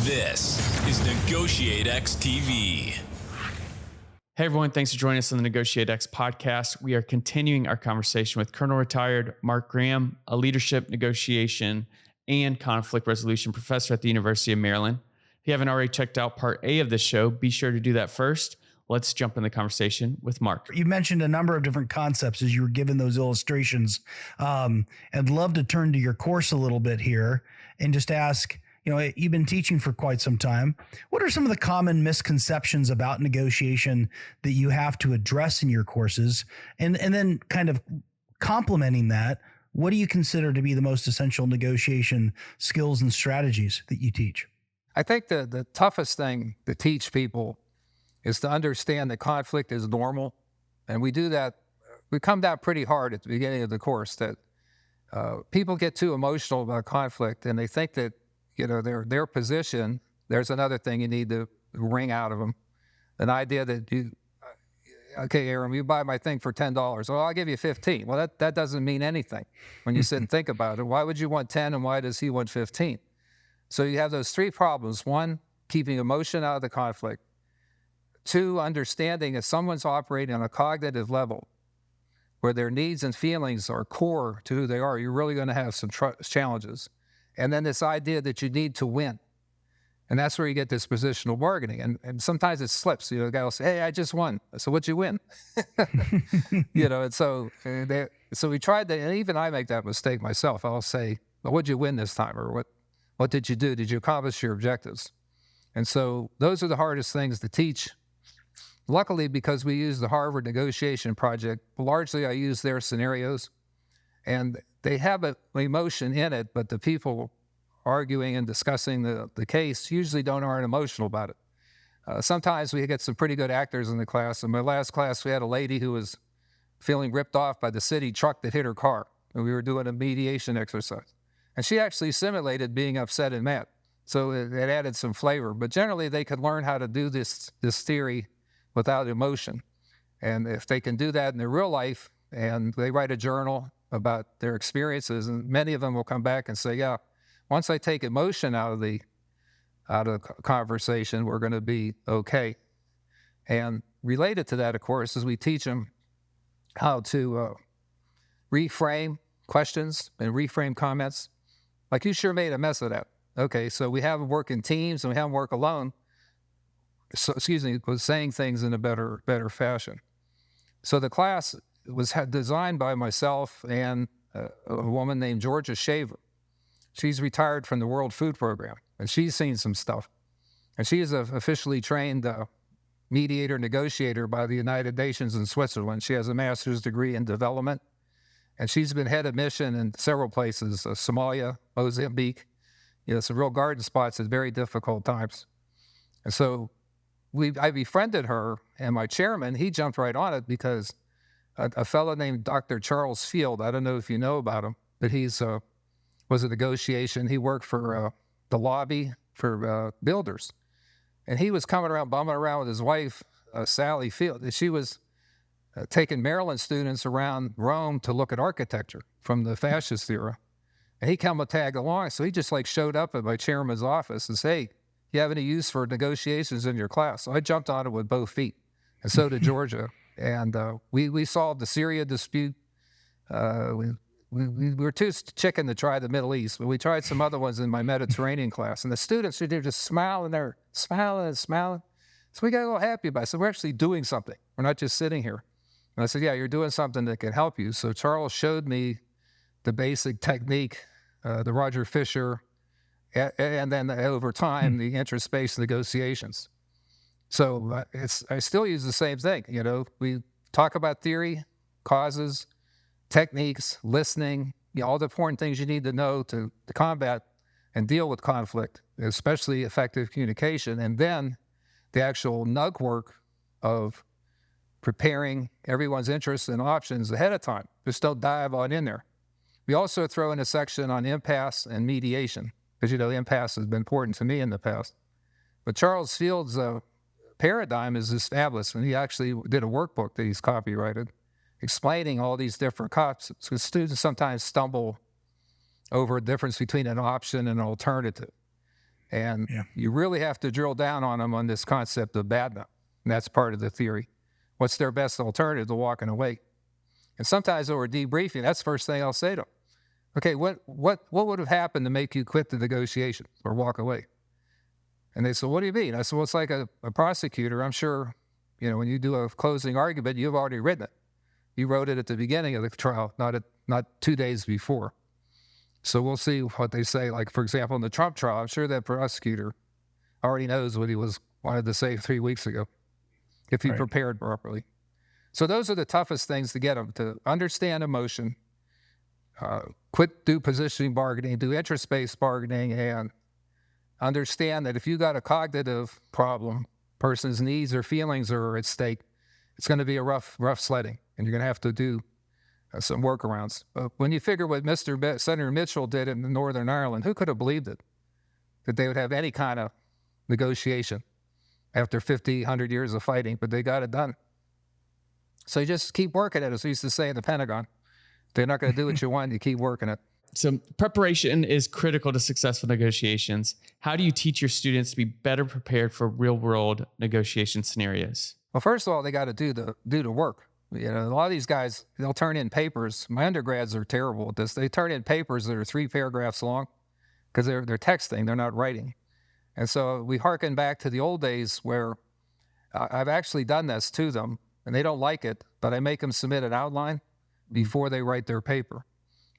This is NEGOTIATEx TV. Hey everyone, thanks for joining us on the NEGOTIATEx podcast. We are continuing our conversation with Colonel Retired Mark Graham, a leadership, negotiation, and conflict resolution professor at the University of Maryland. If you haven't already checked out part A of this show, be sure to do that first. Let's jump in the conversation with Mark. You mentioned a number of different concepts as you were given those illustrations. I'd love to turn to your course a little bit here and just ask, you've been teaching for quite some time. What are some of the common misconceptions about negotiation that you have to address in your courses? And then kind of complementing that, what do you consider to be the most essential negotiation skills and strategies that you teach? I think the toughest thing to teach people is to understand that conflict is normal. And we do that, we come down pretty hard at the beginning of the course that people get too emotional about conflict and they think that, their position, there's another thing you need to wring out of them. An idea that okay, Aram, you buy my thing for $10. Well, I'll give you 15. Well, that doesn't mean anything when you sit and think about it. Why would you want 10 and why does he want 15? So you have those three problems. One, keeping emotion out of the conflict. Two, understanding if someone's operating on a cognitive level where their needs and feelings are core to who they are, you're really going to have some challenges. And then this idea that you need to win. And that's where you get this positional bargaining. And sometimes it slips. The guy will say, hey, I just won. So what'd you win? And so we tried to, and even I make that mistake myself. I'll say, well, what'd you win this time? Or what did you do? Did you accomplish your objectives? And so those are the hardest things to teach. Luckily, because we use the Harvard Negotiation Project, largely I use their scenarios. And they have an emotion in it, but the people arguing and discussing the case usually aren't emotional about it. Sometimes we get some pretty good actors in the class. In my last class, we had a lady who was feeling ripped off by the city truck that hit her car. And we were doing a mediation exercise. And she actually simulated being upset and mad. So it added some flavor. But generally, they could learn how to do this theory without emotion. And if they can do that in their real life, and they write a journal about their experiences, and many of them will come back and say, yeah, once I take emotion out of the conversation, we're going to be okay. And related to that, of course, is we teach them how to reframe questions and reframe comments. Like, you sure made a mess of that. Okay, so we have them work in teams and we have them work alone. So, was saying things in a better fashion. So the class was designed by myself and a woman named Georgia Shaver. She's retired from the World Food Program, and she's seen some stuff. And she is an officially trained mediator, negotiator by the United Nations in Switzerland. She has a master's degree in development, and she's been head of mission in several places, Somalia, Mozambique, some real garden spots at very difficult times. And so I befriended her, and my chairman, he jumped right on it because a fellow named Dr. Charles Field, I don't know if you know about him, but he's was a negotiation. He worked for the lobby for builders. And he was coming around, bumming around with his wife, Sally Field. And she was taking Maryland students around Rome to look at architecture from the fascist era. And he come to tag along. So he just showed up at my chairman's office and said, hey, you have any use for negotiations in your class? So I jumped on it with both feet. And so did Georgia. And we solved the Syria dispute. We were too chicken to try the Middle East, but we tried some other ones in my Mediterranean class. And the students, they're just smiling there, smiling and smiling. So we got a little happy about it. So we're actually doing something. We're not just sitting here. And I said, yeah, you're doing something that can help you. So Charles showed me the basic technique, the Roger Fisher, and then over time, the interest-based negotiations. So I still use the same thing. We talk about theory, causes, techniques, listening, all the important things you need to know to combat and deal with conflict, especially effective communication, and then the actual nug work of preparing everyone's interests and options ahead of time. Just don't dive on in there. We also throw in a section on impasse and mediation, because impasse has been important to me in the past. But Charles Field's paradigm is established, and he actually did a workbook that he's copyrighted, explaining all these different concepts, because students sometimes stumble over a difference between an option and an alternative. And Yeah. you really have to drill down on them on this concept of BATNA. And that's part of the theory. What's their best alternative to walking away? And sometimes over debriefing, that's the first thing I'll say to them. Okay, what would have happened to make you quit the negotiation or walk away? And they said, what do you mean? I said, well, it's like a prosecutor. I'm sure, when you do a closing argument, you've already written it. You wrote it at the beginning of the trial, not 2 days before. So we'll see what they say. Like, for example, in the Trump trial, I'm sure that prosecutor already knows what he wanted to say 3 weeks ago if he prepared properly. So those are the toughest things to get them to understand emotion, do positioning bargaining, do interest-based bargaining, and understand that if you got a cognitive problem, person's needs or feelings are at stake, it's going to be a rough sledding, and you're going to have to do some workarounds. But when you figure what Senator Mitchell did in Northern Ireland, who could have believed it? That they would have any kind of negotiation after 50, 100 years of fighting, but they got it done. So you just keep working at it, as we used to say in the Pentagon. They're not going to do what you want, you keep working it. So preparation is critical to successful negotiations. How do you teach your students to be better prepared for real-world negotiation scenarios? Well, first of all, they got to do the work. A lot of these guys, they'll turn in papers. My undergrads are terrible at this. They turn in papers that are 3 paragraphs long because they're texting, they're not writing. And so we hearken back to the old days where I've actually done this to them, and they don't like it, but I make them submit an outline before they write their paper.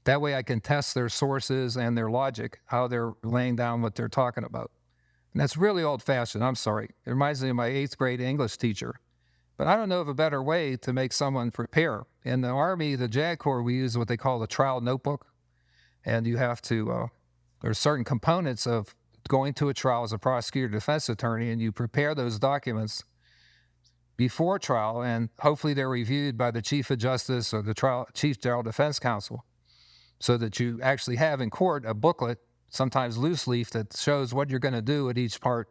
That way I can test their sources and their logic, how they're laying down what they're talking about. And that's really old-fashioned, I'm sorry. It reminds me of my 8th grade English teacher. But I don't know of a better way to make someone prepare. In the Army, the JAG Corps, we use what they call the trial notebook. And you have to, there's certain components of going to a trial as a prosecutor, defense attorney, and you prepare those documents before trial, and hopefully they're reviewed by the Chief of Justice or the Chief General Defense Counsel, so that you actually have in court a booklet, sometimes loose leaf, that shows what you're going to do at each part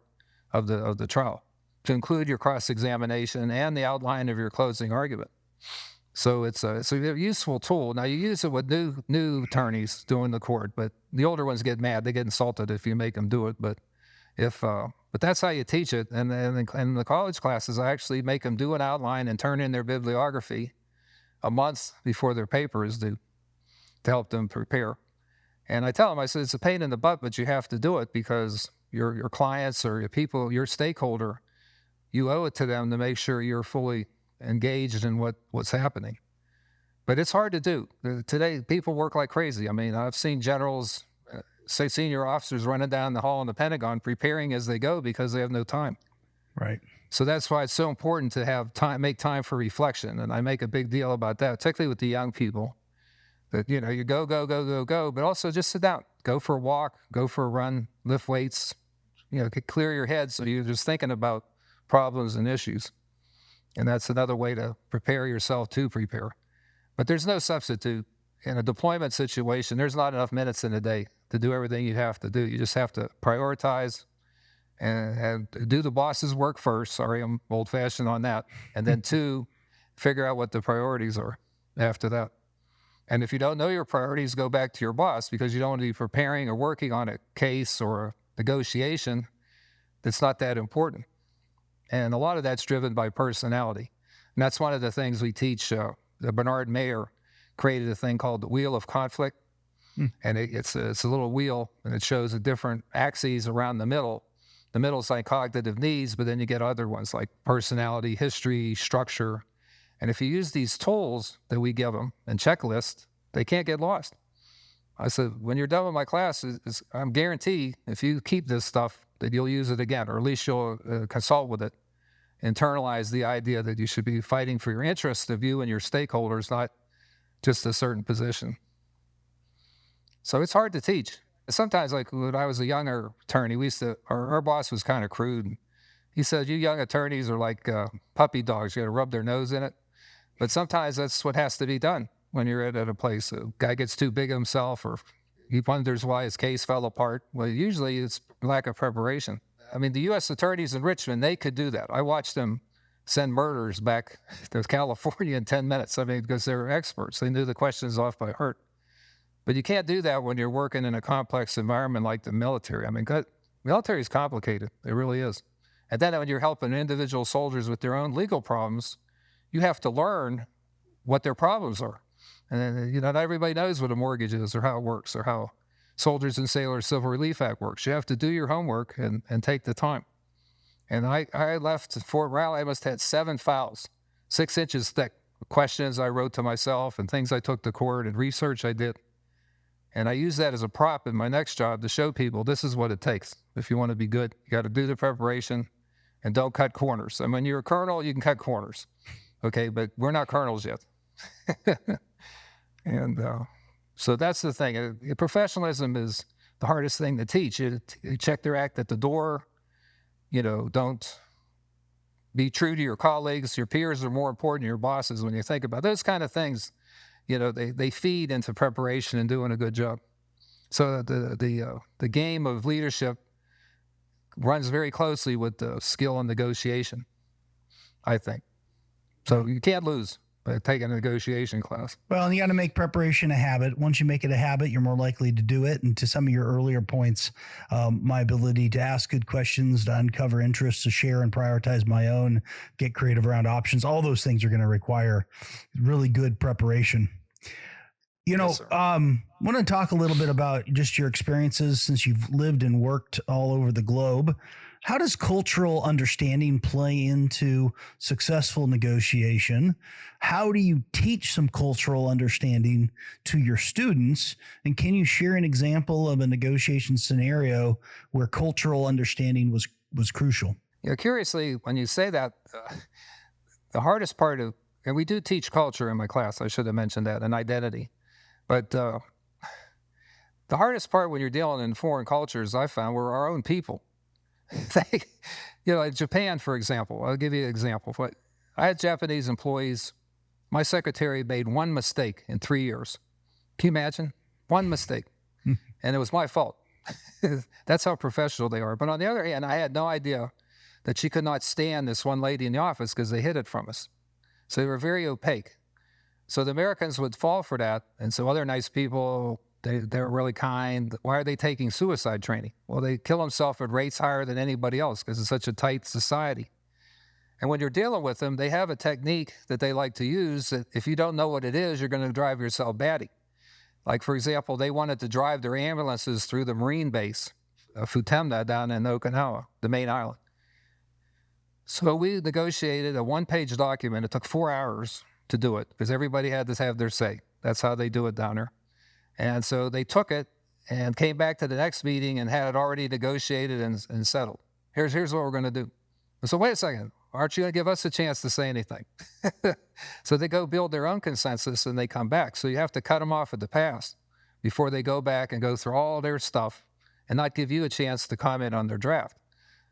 of the trial, to include your cross-examination and the outline of your closing argument. So it's a useful tool. Now, you use it with new attorneys doing the court, but the older ones get mad. They get insulted if you make them do it. But that's how you teach it. And then in the college classes, I actually make them do an outline and turn in their bibliography a month before their paper is due to help them prepare. And I tell them, I said, it's a pain in the butt, but you have to do it because your clients or your people, your stakeholder, you owe it to them to make sure you're fully engaged in what's happening. But it's hard to do. Today, people work like crazy. I mean, I've seen generals, say senior officers running down the hall in the Pentagon preparing as they go because they have no time. Right. So that's why it's so important to have time, make time for reflection. And I make a big deal about that, particularly with the young people. That, you go, but also just sit down, go for a walk, go for a run, lift weights, clear your head so you're just thinking about problems and issues. And that's another way to prepare yourself to prepare. But there's no substitute. In a deployment situation, there's not enough minutes in a day to do everything you have to do. You just have to prioritize and do the boss's work first. Sorry, I'm old-fashioned on that. And then 2, figure out what the priorities are after that. And if you don't know your priorities, go back to your boss, because you don't want to be preparing or working on a case or a negotiation that's not that important. And a lot of that's driven by personality. And that's one of the things we teach. Bernard Mayer created a thing called the Wheel of Conflict. And it's a little wheel, and it shows the different axes around the middle. The middle is like cognitive needs, but then you get other ones like personality, history, structure. And if you use these tools that we give them and checklists, they can't get lost. I said, when you're done with my class, I'm guaranteed if you keep this stuff, that you'll use it again, or at least you'll consult with it. Internalize the idea that you should be fighting for your interests of you and your stakeholders, not just a certain position. So it's hard to teach. Sometimes, like when I was a younger attorney, our boss was kind of crude. He said, you young attorneys are like puppy dogs. You got to rub their nose in it. But sometimes that's what has to be done when you're at a place. A guy gets too big of himself, or he wonders why his case fell apart. Well, usually it's lack of preparation. I mean, the U.S. attorneys in Richmond, they could do that. I watched them send murderers back to California in 10 minutes. I mean, because they were experts. They knew the questions off by heart. But you can't do that when you're working in a complex environment like the military. I mean, Military is complicated. It really is. And then when you're helping individual soldiers with their own legal problems, you have to learn what their problems are. And not everybody knows what a mortgage is or how it works or how Soldiers and Sailors Civil Relief Act works. You have to do your homework and take the time. And I left Fort Riley, I must have had 7 files, 6 inches thick, questions I wrote to myself and things I took to court and research I did. And I use that as a prop in my next job to show people this is what it takes. If you want to be good, you got to do the preparation and don't cut corners. And when you're a colonel, you can cut corners. Okay, but we're not colonels yet. And so that's the thing. Professionalism is the hardest thing to teach. You check their act at the door. Don't be true to your colleagues. Your peers are more important than your bosses when you think about those kind of things. They feed into preparation and doing a good job. So the game of leadership runs very closely with the skill in negotiation, I think. So you can't lose by taking a negotiation class. Well, and you got to make preparation a habit. Once you make it a habit, you're more likely to do it. And to some of your earlier points, my ability to ask good questions, to uncover interests, to share and prioritize my own, get creative around options, all those things are going to require really good preparation. Yes, want to talk a little bit about just your experiences since you've lived and worked all over the globe. How does cultural understanding play into successful negotiation? How do you teach some cultural understanding to your students? And can you share an example of a negotiation scenario where cultural understanding was crucial? Curiously, when you say that, the hardest part of, and we do teach culture in my class, I should have mentioned that, and identity. But the hardest part when you're dealing in foreign cultures, I found, were our own people. Like Japan, for example, I'll give you an example. I had Japanese employees. My secretary made one mistake in 3 years. Can you imagine? One mistake. And it was my fault. That's how professional they are. But on the other hand, I had no idea that she could not stand this one lady in the office because they hid it from us. So they were very opaque. So the Americans would fall for that. And so other nice people, they're really kind. Why are they taking suicide training? Well, they kill themselves at rates higher than anybody else because it's such a tight society. And when you're dealing with them, they have a technique that they like to use that if you don't know what it is, you're going to drive yourself batty. Like, for example, they wanted to drive their ambulances through the Marine base, Futemna, down in Okinawa, the main island. So we negotiated a 1-page document. It took 4 hours to do it because everybody had to have their say. That's how they do it down there. And so they took it and came back to the next meeting and had it already negotiated and settled. Here's what we're going to do. So wait a second, aren't you going to give us a chance to say anything? So they go build their own consensus and they come back. So you have to cut them off at the pass before they go back and go through all their stuff and not give you a chance to comment on their draft.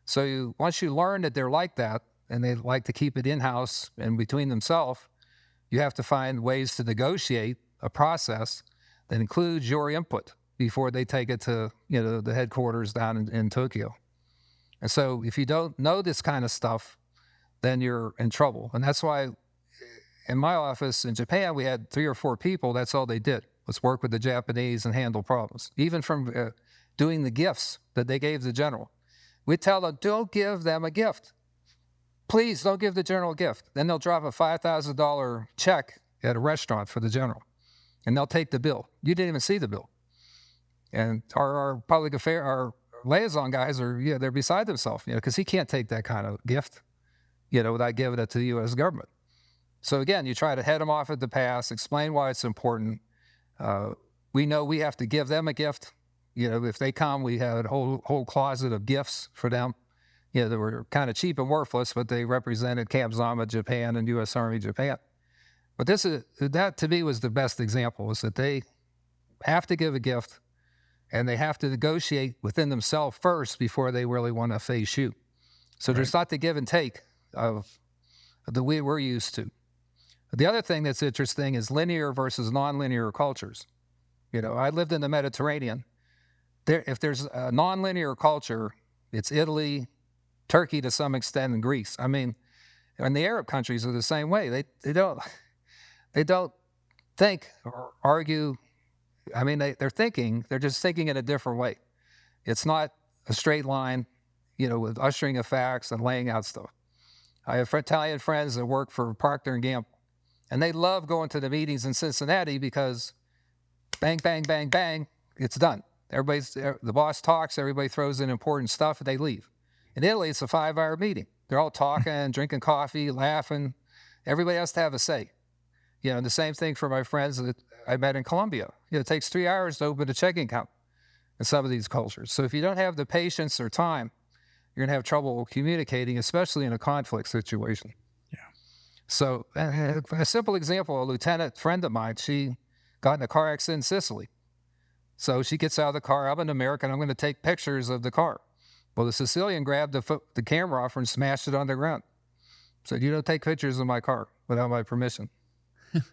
So once you learn that they're like that and they like to keep it in-house and between themselves, you have to find ways to negotiate a process that includes your input before they take it to the headquarters down in Tokyo. And so if you don't know this kind of stuff, then you're in trouble. And that's why in my office in Japan, we had 3 or 4 people. That's all they did was work with the Japanese and handle problems. Even from doing the gifts that they gave the general. We'd tell them, don't give them a gift. Please don't give the general a gift. Then they'll drop a $5,000 check at a restaurant for the general. And they'll take the bill. You didn't even see the bill. And our public affair, our liaison guys are, they're beside themselves, because he can't take that kind of gift, without giving it to the U.S. government. So again, you try to head them off at the pass, explain why it's important. We know we have to give them a gift. If they come, we have a whole closet of gifts for them. They were kind of cheap and worthless, but they represented Camp Zama, Japan, and U.S. Army, Japan. But that to me was the best example, is that they have to give a gift and they have to negotiate within themselves first before they really want to face you. So there's not the give and take of the way we're used to. The other thing that's interesting is linear versus nonlinear cultures. I lived in the Mediterranean. If there's a nonlinear culture, it's Italy, Turkey to some extent, and Greece. I mean, and the Arab countries are the same way. They don't think or argue. I mean, they're just thinking in a different way. It's not a straight line, with ushering of facts and laying out stuff. I have Italian friends that work for Procter & Gamble, and they love going to the meetings in Cincinnati because bang, bang, bang, bang, it's done. The boss talks, everybody throws in important stuff, and they leave. In Italy, it's a 5-hour meeting. They're all talking, drinking coffee, laughing. Everybody has to have a say. And the same thing for my friends that I met in Colombia. It takes 3 hours to open a checking account in some of these cultures. So if you don't have the patience or time, you're going to have trouble communicating, especially in a conflict situation. Yeah. So a simple example, a lieutenant friend of mine, she got in a car accident in Sicily. So she gets out of the car. I'm an American. I'm going to take pictures of the car. Well, the Sicilian grabbed the camera off her and smashed it on the ground. Said, "You don't take pictures of my car without my permission."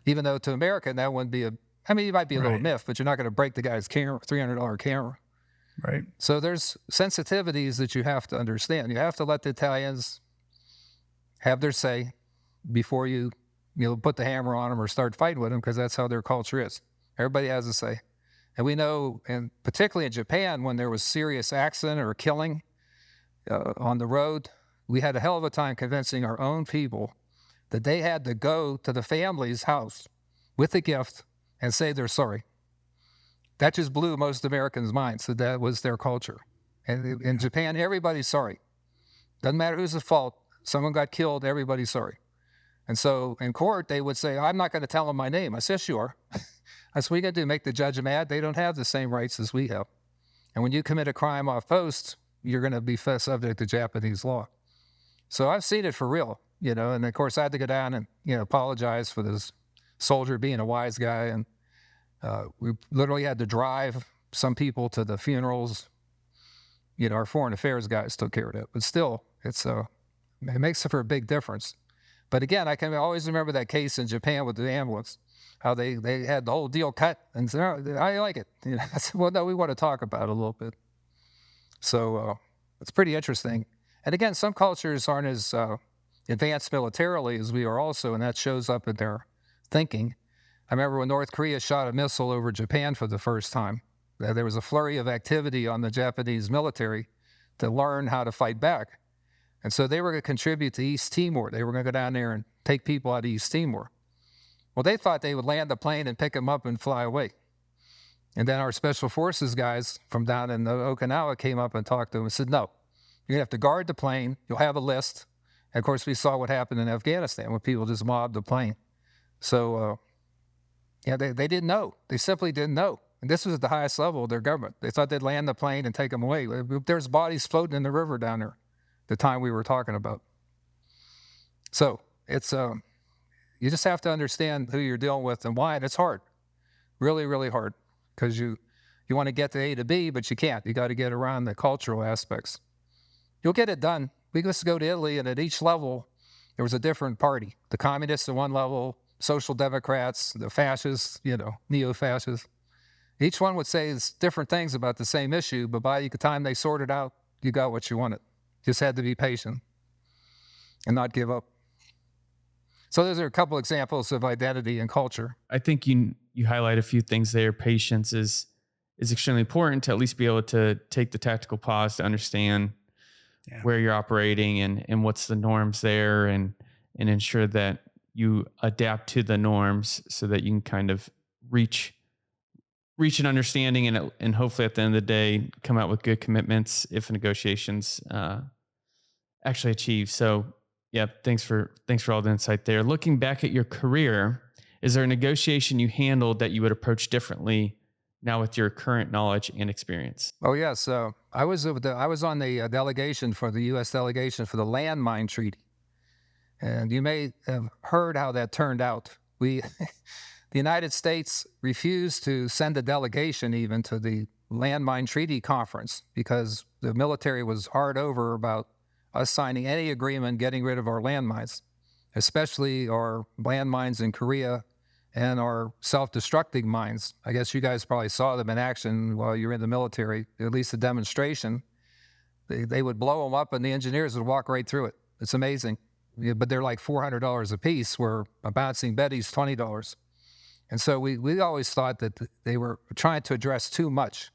Even though to American, that wouldn't be it might be a little myth, but you're not going to break the guy's camera, $300 camera. Right. So there's sensitivities that you have to understand. You have to let the Italians have their say before you put the hammer on them or start fighting with them, because that's how their culture is. Everybody has a say. And we know, and particularly in Japan, when there was serious accident or killing on the road, we had a hell of a time convincing our own people that they had to go to the family's house with a gift and say they're sorry. That just blew most Americans' minds, that was their culture. And in Japan, everybody's sorry. Doesn't matter who's at fault. Someone got killed, everybody's sorry. And so in court, they would say, "I'm not going to tell them my name." I said, "Sure." That's what you got to do, make the judge mad. They don't have the same rights as we have. And when you commit a crime off post, you're going to be subject to Japanese law. So I've seen it for real, and of course I had to go down and, apologize for this soldier being a wise guy. And we literally had to drive some people to the funerals. Our foreign affairs guys took care of it. But still, it makes for a big difference. But again, I can always remember that case in Japan with the ambulance, how they had the whole deal cut and said, "Oh, I like it." I said, "Well, no, we want to talk about it a little bit." So it's pretty interesting. And again, some cultures aren't as advanced militarily as we are also, and that shows up in their thinking. I remember when North Korea shot a missile over Japan for the first time, there was a flurry of activity on the Japanese military to learn how to fight back. And so they were going to contribute to East Timor. They were going to go down there and take people out of East Timor. Well, they thought they would land the plane and pick them up and fly away. And then our special forces guys from down in Okinawa came up and talked to them and said, "No, you're going to have to guard the plane. You'll have a list." And of course, we saw what happened in Afghanistan when people just mobbed the plane. So, they didn't know. They simply didn't know. And this was at the highest level of their government. They thought they'd land the plane and take them away. There's bodies floating in the river down there the time we were talking about. So it's you just have to understand who you're dealing with and why, and it's hard, really, really hard, because you want to get to A to B, but you can't. You got to get around the cultural aspects. You'll get it done. We used to go to Italy, and at each level, there was a different party. The communists at one level, social democrats, the fascists, neo-fascists. Each one would say different things about the same issue, but by the time they sorted out, you got what you wanted. Just had to be patient and not give up. So those are a couple examples of identity and culture. I think you highlight a few things there. Patience is extremely important to at least be able to take the tactical pause to understand where you're operating and what's the norms there, and ensure that you adapt to the norms so that you can kind of reach an understanding and hopefully at the end of the day come out with good commitments if negotiations actually achieve. So yeah, thanks for all the insight there. Looking back at your career, is there a negotiation you handled that you would approach differently now with your current knowledge and experience? Oh yes, I was on the delegation for the U.S. delegation for the Landmine Treaty, and you may have heard how that turned out. The United States refused to send a delegation even to the Landmine Treaty Conference because the military was hard over about us signing any agreement getting rid of our landmines, especially our landmines in Korea and our self-destructing mines. I guess you guys probably saw them in action while you were in the military, at least a demonstration. They would blow them up and the engineers would walk right through it. It's amazing. But they're like $400 a piece, where a bouncing Betty's $20. And so we always thought that they were trying to address too much.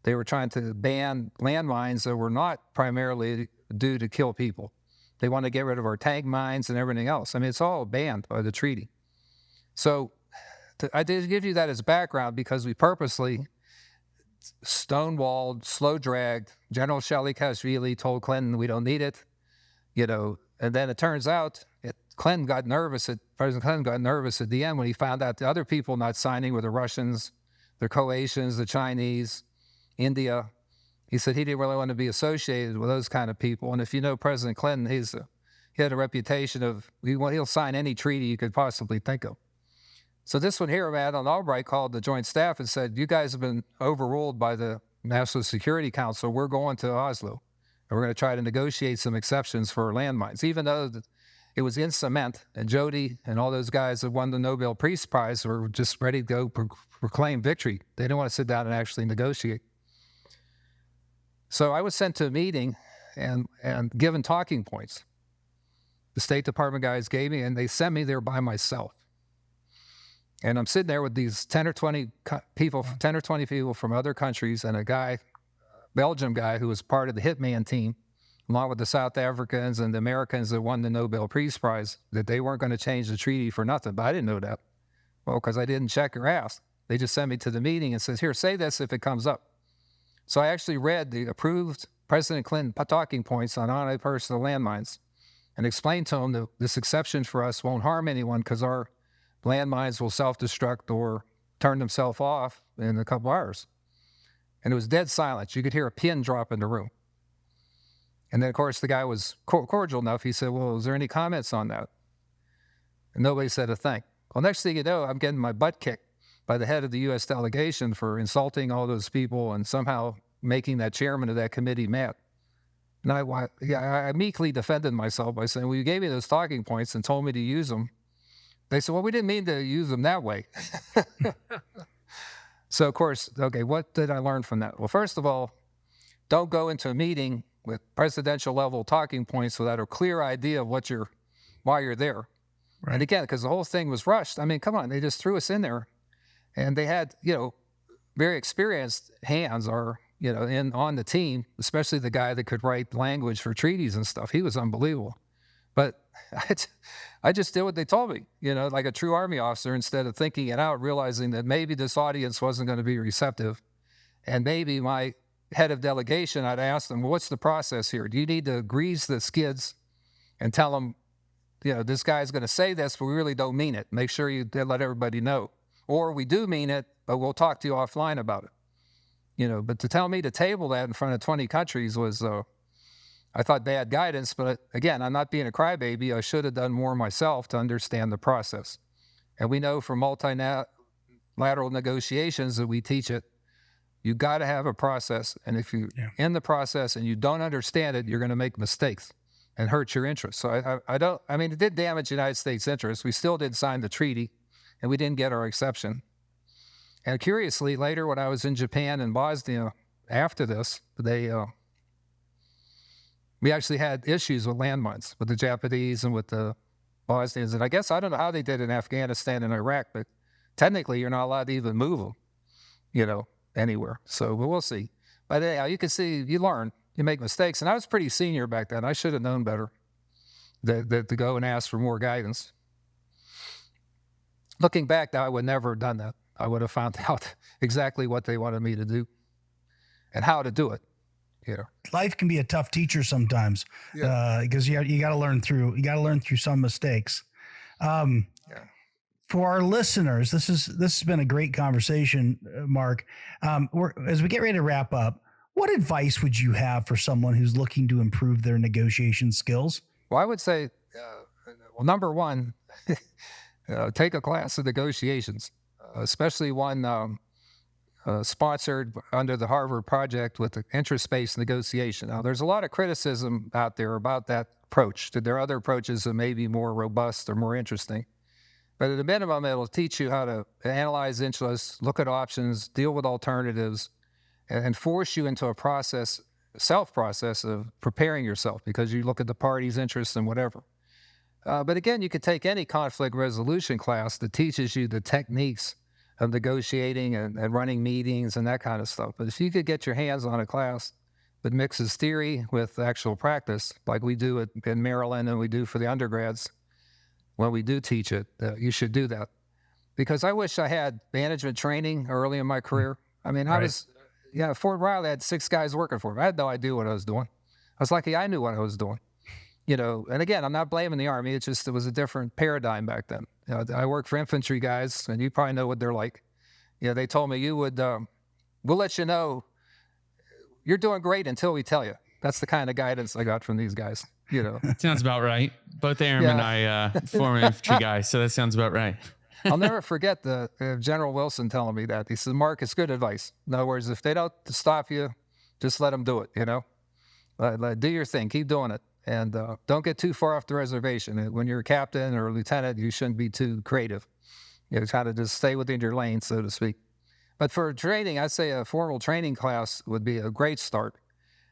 They were trying to ban landmines that were not primarily due to kill people. They want to get rid of our tank mines and everything else. I mean, it's all banned by the treaty. So I did give you that as background because we purposely stonewalled, slow-dragged. General Shalikashvili told Clinton, we don't need it, and then it turns out President Clinton got nervous at the end when he found out the other people not signing were the Russians, the Croatians, the Chinese, India. He said he didn't really want to be associated with those kind of people. And if you know President Clinton, he had a reputation of he'll sign any treaty you could possibly think of. So this one here, Madeleine Albright called the Joint Staff and said, you guys have been overruled by the National Security Council. We're going to Oslo, and we're going to try to negotiate some exceptions for landmines, even though it was in cement, and Jody and all those guys that won the Nobel Peace Prize were just ready to go proclaim victory. They didn't want to sit down and actually negotiate. So I was sent to a meeting and given talking points. The State Department guys gave me, and they sent me there by myself. And I'm sitting there with these 10 or 20 people from other countries, and a guy, Belgium guy, who was part of the Hitman team, along with the South Africans and the Americans that won the Nobel Peace Prize, that they weren't going to change the treaty for nothing. But I didn't know that. Well, because I didn't check or ask. They just sent me to the meeting and says, here, say this if it comes up. So I actually read the approved President Clinton talking points on anti-personnel landmines and explained to him that this exception for us won't harm anyone because our landmines will self-destruct or turn themselves off in a couple hours. And it was dead silence. You could hear a pin drop in the room. And then, of course, the guy was cordial enough. He said, well, is there any comments on that? And nobody said a thing. Well, next thing you know, I'm getting my butt kicked by the head of the U.S. delegation for insulting all those people and somehow making that chairman of that committee mad. And I meekly defended myself by saying, well, you gave me those talking points and told me to use them. They said, well, we didn't mean to use them that way. So, of course, okay, what did I learn from that? Well, first of all, don't go into a meeting with presidential level talking points without a clear idea of why you're there. Right. And again, because the whole thing was rushed. I mean, come on, they just threw us in there. And they had, very experienced hands on the team, especially the guy that could write language for treaties and stuff. He was unbelievable. But I just did what they told me, like a true Army officer, instead of thinking it out, realizing that maybe this audience wasn't going to be receptive. And maybe my head of delegation, I'd ask them, well, what's the process here? Do you need to grease the skids and tell them, this guy's going to say this, but we really don't mean it. Make sure you let everybody know. Or we do mean it, but we'll talk to you offline about it. But to tell me to table that in front of 20 countries was, I thought, bad guidance. But again, I'm not being a crybaby. I should have done more myself to understand the process. And we know from multilateral negotiations that we teach it, you got to have a process. And if you're in the process and you don't understand it, you're going to make mistakes and hurt your interests. So it did damage the United States' interests. We still did sign the treaty, and we didn't get our exception. And curiously, later when I was in Japan and Bosnia after this, we actually had issues with landmines with the Japanese and with the Bosnians. And I guess, I don't know how they did in Afghanistan and Iraq, but technically you're not allowed to even move them, anywhere. So we'll see. But anyhow, you can see, you learn, you make mistakes. And I was pretty senior back then. I should have known better to go and ask for more guidance. Looking back now, I would never have done that. I would have found out exactly what they wanted me to do and how to do it. Life can be a tough teacher sometimes, because you got to learn through some mistakes. For our listeners, this has been a great conversation, Mark. As we get ready to wrap up, what advice would you have for someone who's looking to improve their negotiation skills? Well, I would say, number one, take a class of negotiations, especially one sponsored under the Harvard Project with the interest-based negotiation. Now, there's a lot of criticism out there about that approach. There are other approaches that may be more robust or more interesting. But at a minimum, it'll teach you how to analyze interests, look at options, deal with alternatives, and force you into a self-process of preparing yourself, because you look at the party's interests and whatever. But again, you could take any conflict resolution class that teaches you the techniques of negotiating and running meetings and that kind of stuff. But if you could get your hands on a class that mixes theory with actual practice, like we do it in Maryland and we do for the undergrads, when we do teach it, you should do that. Because I wish I had management training early in my career. I mean, I was, Fort Riley had 6 guys working for me. I had no idea what I was doing. I was lucky I knew what I was doing. And again, I'm not blaming the Army. It's just, it was a different paradigm back then. I worked for infantry guys, and you probably know what they're like. They told me, we'll let you know you're doing great until we tell you. That's the kind of guidance I got from these guys, Sounds about right. Both Aram and I, former infantry guys, so that sounds about right. I'll never forget the General Wilson telling me that. He says, Mark, it's good advice. In other words, if they don't stop you, just let them do it, do your thing, keep doing it. And don't get too far off the reservation. When you're a captain or a lieutenant, you shouldn't be too creative. Try to just stay within your lane, so to speak. But for training, I'd say a formal training class would be a great start.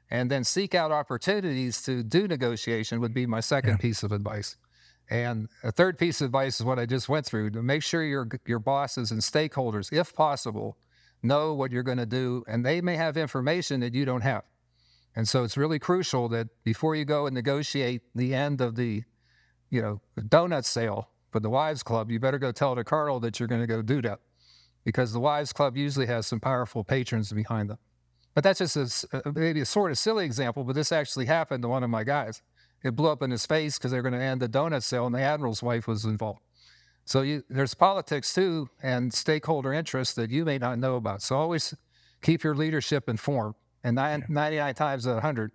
And then seek out opportunities to do negotiation would be my second piece of advice. And a third piece of advice is what I just went through, to make sure your bosses and stakeholders, if possible, know what you're going to do, and they may have information that you don't have. And so it's really crucial that before you go and negotiate the end of the, donut sale for the Wives Club, you better go tell the colonel that you're going to go do that, because the Wives Club usually has some powerful patrons behind them. But that's just maybe a sort of silly example, but this actually happened to one of my guys. It blew up in his face because they're going to end the donut sale, and the admiral's wife was involved. So there's politics too, and stakeholder interests that you may not know about. So always keep your leadership informed. And 99 times out of 100,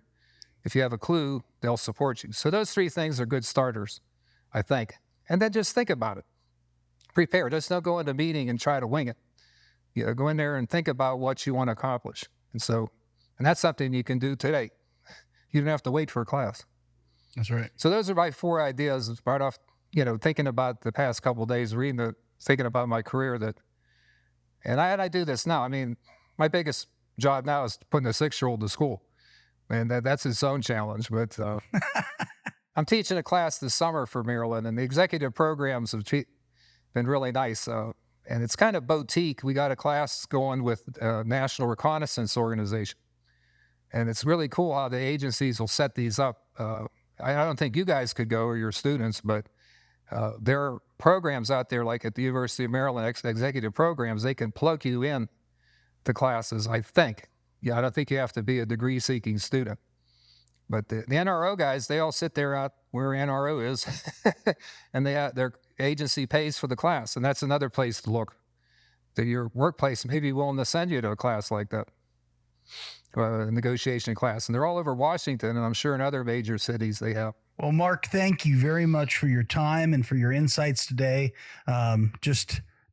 if you have a clue, they'll support you. So those 3 things are good starters, I think. And then just think about it. Prepare. Just don't go into a meeting and try to wing it. Go in there and think about what you want to accomplish. And that's something you can do today. You don't have to wait for a class. That's right. So those are my 4 ideas right off, thinking about the past couple of days, thinking about my career and I do this now. I mean, my biggest job now is putting a 6-year-old to school, and that's its own challenge. But I'm teaching a class this summer for Maryland, and the executive programs have been really nice. And it's kind of boutique. We got a class going with National Reconnaissance Organization, and it's really cool how the agencies will set these up. I don't think you guys could go, or your students, but there are programs out there, like at the University of Maryland, executive programs. They can plug you in to classes, I think. I don't think you have to be a degree-seeking student. But the NRO guys, they all sit there out where NRO is, and their agency pays for the class. And that's another place to look. That your workplace may be willing to send you to a class like that, a negotiation class. And they're all over Washington, and I'm sure in other major cities they have. Well, Mark, thank you very much for your time and for your insights today.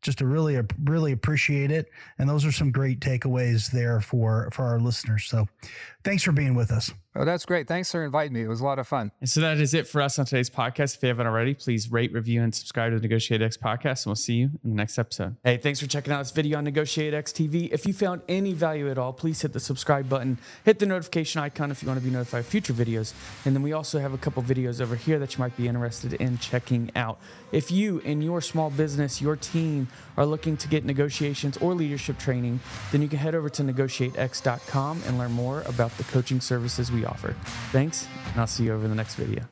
Just to really appreciate it. And those are some great takeaways there for our listeners. So thanks for being with us. Oh, that's great. Thanks for inviting me. It was a lot of fun. And so that is it for us on today's podcast. If you haven't already, please rate, review, and subscribe to the NEGOTIATEx podcast, and we'll see you in the next episode. Hey, thanks for checking out this video on NEGOTIATEx TV. If you found any value at all, please hit the subscribe button, hit the notification icon if you want to be notified of future videos. And then we also have a couple videos over here that you might be interested in checking out. If you and your small business, your team, are looking to get negotiations or leadership training, then you can head over to NEGOTIATEx.com and learn more about the coaching services we offer. Thanks, and I'll see you over in the next video.